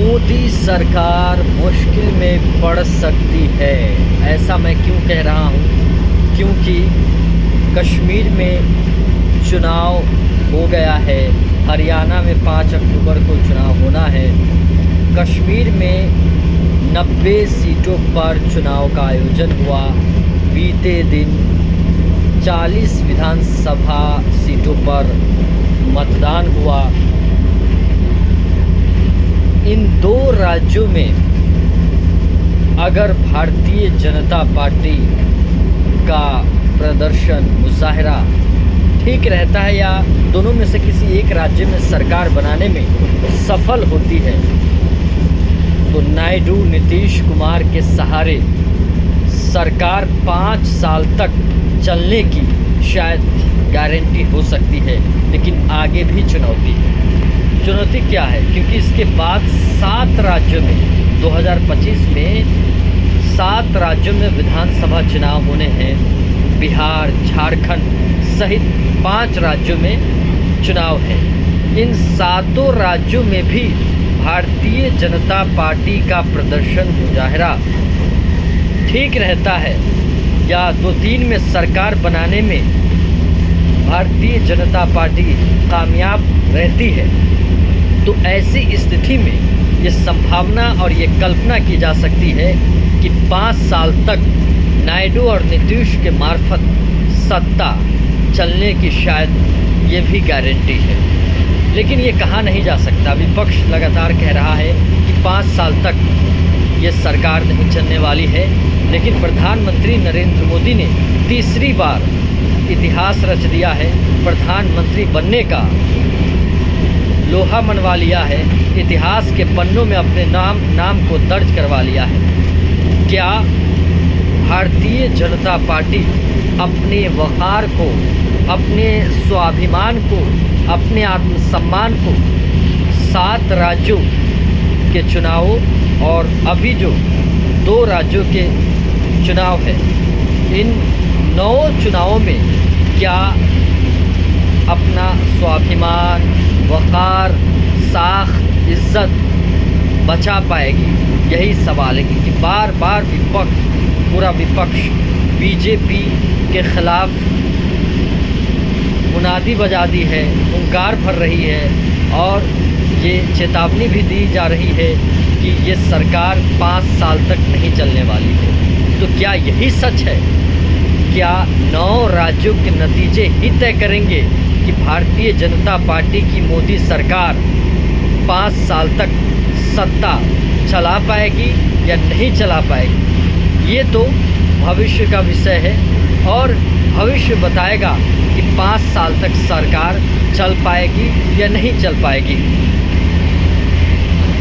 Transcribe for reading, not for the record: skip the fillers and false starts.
मोदी सरकार मुश्किल में पड़ सकती है। ऐसा मैं क्यों कह रहा हूँ? क्योंकि कश्मीर में चुनाव हो गया है, हरियाणा में 5 अक्टूबर को चुनाव होना है। कश्मीर में 90 सीटों पर चुनाव का आयोजन हुआ। बीते दिन 40 विधानसभा सीटों पर मतदान हुआ। इन दो राज्यों में अगर भारतीय जनता पार्टी का प्रदर्शन मुजाहरा ठीक रहता है या दोनों में से किसी एक राज्य में सरकार बनाने में सफल होती है, तो नायडू नीतीश कुमार के सहारे सरकार 5 साल तक चलने की शायद गारंटी हो सकती है। लेकिन आगे भी चुनौती है। चुनौती क्या है? क्योंकि इसके बाद 7 राज्यों में 2025 में 7 राज्यों में विधानसभा चुनाव होने हैं। बिहार, झारखंड सहित 5 राज्यों में चुनाव है। इन 7 राज्यों में भी भारतीय जनता पार्टी का प्रदर्शन मुजाहरा ठीक रहता है या 2-3 में सरकार बनाने में भारतीय जनता पार्टी कामयाब रहती है, तो ऐसी स्थिति में ये संभावना और ये कल्पना की जा सकती है कि 5 साल तक नायडू और नीतीश के मार्फत सत्ता चलने की शायद ये भी गारंटी है। लेकिन ये कहा नहीं जा सकता। विपक्ष लगातार कह रहा है कि 5 साल तक ये सरकार नहीं चलने वाली है। लेकिन प्रधानमंत्री नरेंद्र मोदी ने तीसरी बार इतिहास रच दिया है। प्रधानमंत्री बनने का लोहा मनवा लिया है। इतिहास के पन्नों में अपने नाम को दर्ज करवा लिया है। क्या भारतीय जनता पार्टी अपने वक़ार को, अपने स्वाभिमान को, अपने आत्मसम्मान को 7 राज्यों के चुनावों और अभी जो 2 राज्यों के चुनाव है, इन 9 चुनावों में क्या अपना स्वाभिमान, वक़ार, साख, इज़्ज़त बचा पाएगी? यही सवाल है। क्योंकि बार बार पूरा विपक्ष बीजेपी के ख़िलाफ़ मुनादी बजा दी है, हुंकार भर रही है और ये चेतावनी भी दी जा रही है कि ये सरकार 5 साल तक नहीं चलने वाली है। तो क्या यही सच है? क्या 9 राज्यों के नतीजे ही तय करेंगे कि भारतीय जनता पार्टी की मोदी सरकार 5 साल तक सत्ता चला पाएगी या नहीं चला पाएगी? ये तो भविष्य का विषय है और भविष्य बताएगा कि 5 साल तक सरकार चल पाएगी या नहीं चल पाएगी।